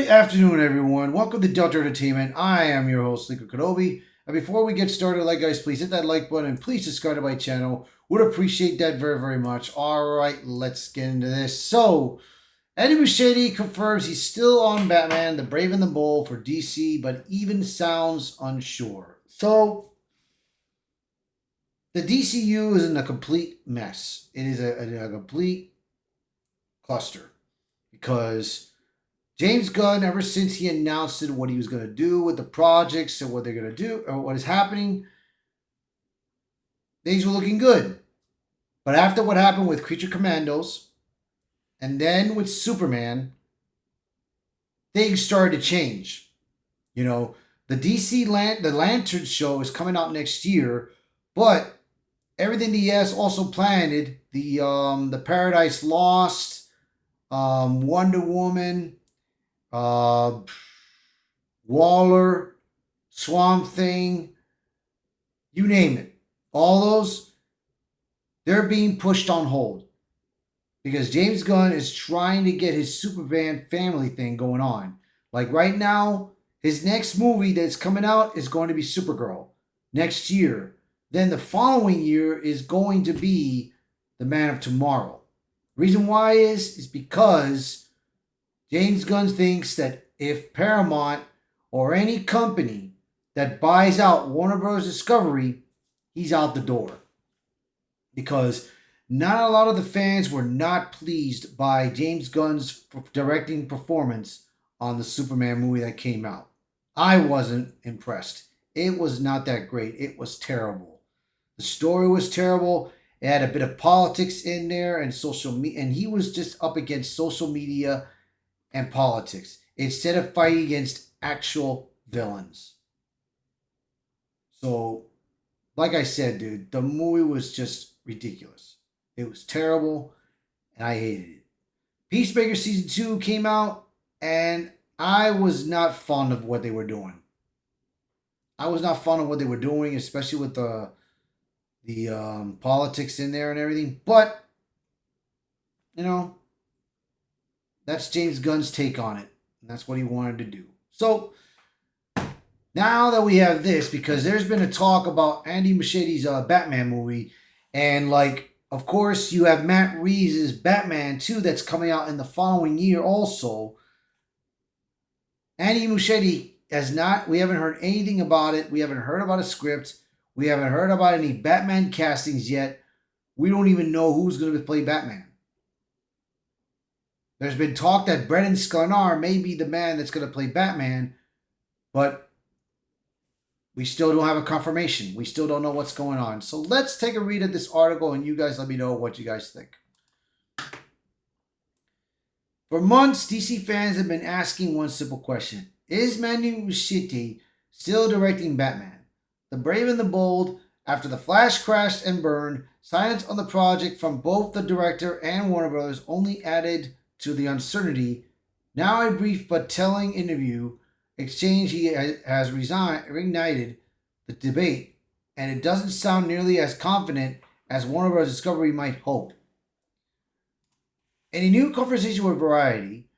Good afternoon, everyone. Welcome to Delta Entertainment. I am your host, Lincoln Kenobi. And before we get started, guys, please hit that like button and please subscribe to my channel. Would appreciate that very, very much. All right, let's get into this. So, Eddie Muschietti confirms he's still on Batman, the Brave and the Bold for DC, but even sounds unsure. So, the DCU is in a complete mess. It is a complete cluster because James Gunn, ever since he announced what he was going to do with the projects and what they're going to do or what is happening, things were looking good. But after what happened with Creature Commandos and then with Superman, things started to change. You know, the the Lantern show is coming out next year, but everything he has also planned, the Paradise Lost, Wonder Woman, Waller, Swamp Thing, you name it. All those, they're being pushed on hold because James Gunn is trying to get his Superman family thing going on. Like right now, his next movie that's coming out is going to be Supergirl next year. Then the following year is going to be The Man of Tomorrow. Reason why is because James Gunn thinks that if Paramount or any company that buys out Warner Bros. Discovery, he's out the door. Because not a lot of the fans were not pleased by James Gunn's directing performance on the Superman movie that came out. I wasn't impressed. It was not that great. It was terrible. The story was terrible. It had a bit of politics in there and social media, and he was just up against social media and politics instead of fighting against actual villains. So, like I said, dude, the movie was just ridiculous. It was terrible, and I hated it. Peacemaker Season 2 came out, and I was not fond of what they were doing. I was not fond of what they were doing, especially with the politics in there and everything. But, you know, that's James Gunn's take on it. And that's what he wanted to do. So, now that we have this, because there's been a talk about Andy Muschietti's Batman movie, and of course, you have Matt Reeves' Batman 2 that's coming out in the following year also. Andy Muschietti we haven't heard anything about it. We haven't heard about a script. We haven't heard about any Batman castings yet. We don't even know who's going to play Batman. There's been talk that Brennan Sklar may be the man that's going to play Batman, but we still don't have a confirmation. We still don't know what's going on. So let's take a read of this article and you guys let me know what you guys think. For months, DC fans have been asking one simple question. Is Andy Muschietti still directing Batman? The Brave and the Bold, after The Flash crashed and burned, silence on the project from both the director and Warner Brothers only added to the uncertainty. Now a brief but telling interview exchange he has reignited the debate, and it doesn't sound nearly as confident as Warner Bros. Discovery might hope. In a new conversation with Variety,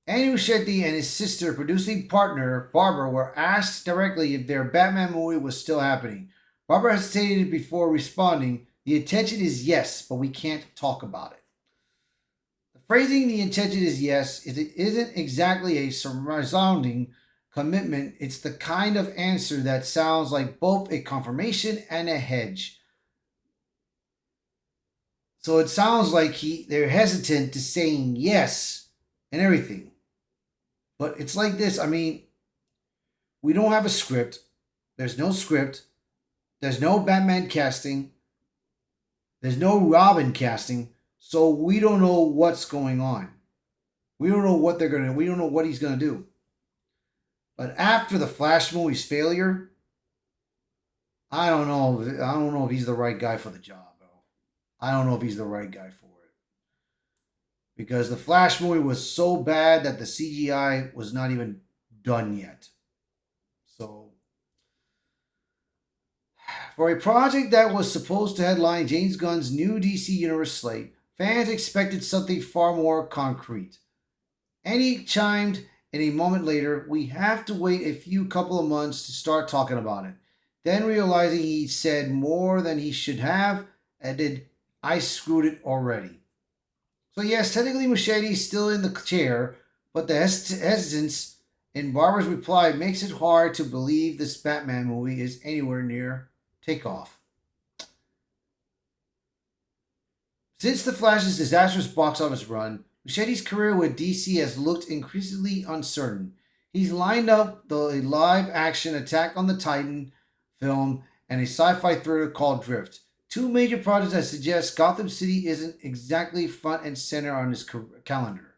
Andy Muschietti and his sister producing partner, Barbara, were asked directly if their Batman movie was still happening. Barbara hesitated before responding, "The intention is yes, but we can't talk about it." The phrasing "the intention is yes" isn't exactly a resounding commitment. It's the kind of answer that sounds like both a confirmation and a hedge. So it sounds like they're hesitant to saying yes and everything. But it's like this. I mean, we don't have a script. There's no script. There's no Batman casting. There's no Robin casting. So we don't know what's going on. We don't know what we don't know what he's going to do. But after the Flash movie's failure, I don't know if he's the right guy for the job, bro. I don't know if he's the right guy for it. Because the Flash movie was so bad that the CGI was not even done yet. So, for a project that was supposed to headline James Gunn's new DC Universe slate, fans expected something far more concrete. And he chimed and a moment later, we have to wait a few couple of months to start talking about it. Then realizing he said more than he should have, and did I screwed it already. So yes, technically Muschietti is still in the chair, but the hesitance in Barbara's reply makes it hard to believe this Batman movie is anywhere near takeoff. Since The Flash's disastrous box office run, Muschietti's career with DC has looked increasingly uncertain. He's lined up the live-action Attack on the Titan film and a sci-fi thriller called Drift, two major projects that suggest Gotham City isn't exactly front and center on his calendar.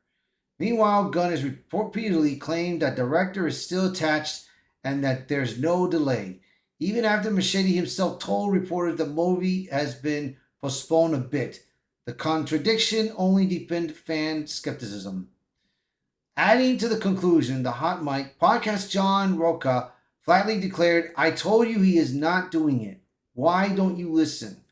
Meanwhile, Gunn has repeatedly claimed that director is still attached and that there's no delay, even after Muschietti himself told reporters the movie has been postponed a bit. The contradiction only deepened fan skepticism. Adding to the conclusion, the Hot Mic podcast John Roca flatly declared, I told you he is not doing it. Why don't you listen?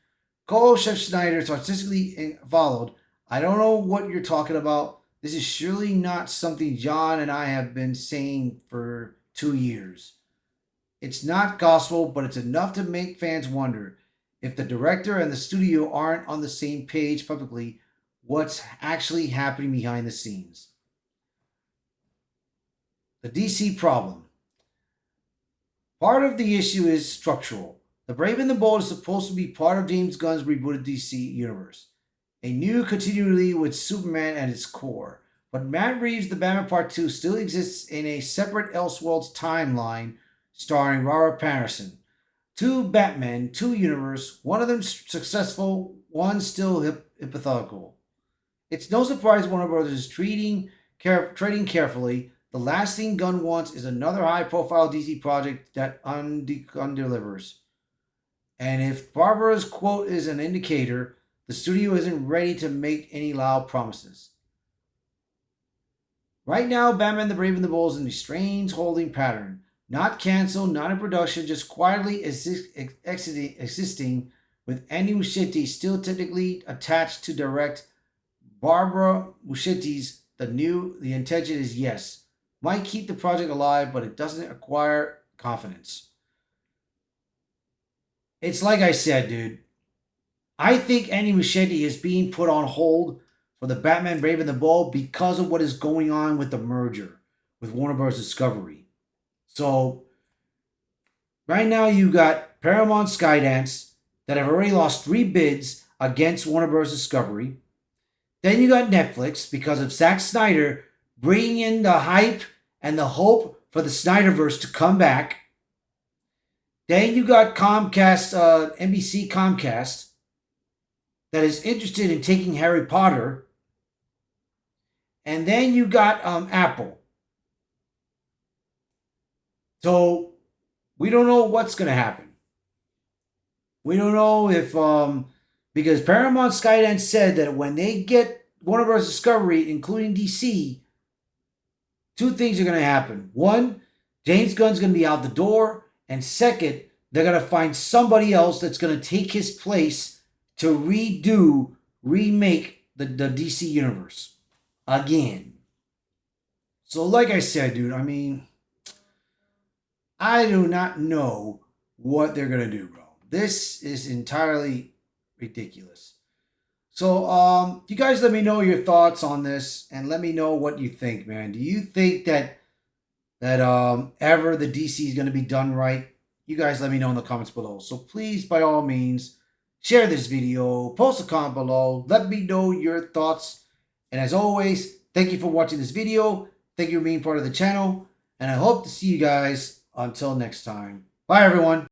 Co-Chef Snyder sarcastically followed, I don't know what you're talking about. This is surely not something John and I have been saying for 2 years. It's not gospel, but it's enough to make fans wonder. If the director and the studio aren't on the same page publicly, what's actually happening behind the scenes? The DC problem. Part of the issue is structural. The Brave and the Bold is supposed to be part of James Gunn's rebooted DC universe, a new continuity with Superman at its core. But Matt Reeves' The Batman Part 2 still exists in a separate Elseworlds timeline starring Robert Pattinson. Two Batmen, two universe, one of them successful, one still hypothetical. It's no surprise Warner Bros. Is trading carefully. The last thing Gunn wants is another high-profile DC project that undelivers. And if Barbara's quote is an indicator, the studio isn't ready to make any loud promises. Right now, Batman the Brave and the Bold is in a strange holding pattern. Not canceled, not in production, just quietly existing with Andy Muschietti still technically attached to direct. Barbara Muschietti's the intention is yes. Might keep the project alive, but it doesn't acquire confidence. It's like I said, dude. I think Andy Muschietti is being put on hold for the Batman Brave and the Bold because of what is going on with the merger with Warner Bros. Discovery. So, right now you got Paramount Skydance that have already lost 3 bids against Warner Bros. Discovery. Then you got Netflix because of Zack Snyder bringing in the hype and the hope for the Snyderverse to come back. Then you got Comcast, NBC Comcast, that is interested in taking Harry Potter. And then you got Apple. So we don't know what's going to happen. We don't know if, because Paramount Skydance said that when they get Warner Bros. Discovery, including DC, 2 things are going to happen. One, James Gunn's going to be out the door. And second, they're going to find somebody else that's going to take his place to remake the DC universe again. So like I said, dude, I mean, I do not know what they're going to do, bro. This is entirely ridiculous. So, you guys let me know your thoughts on this and let me know what you think, man. Do you think that ever the DC is going to be done right? You guys let me know in the comments below. So please, by all means, share this video, post a comment below, let me know your thoughts. And as always, thank you for watching this video. Thank you for being part of the channel. And I hope to see you guys until next time. Bye, everyone.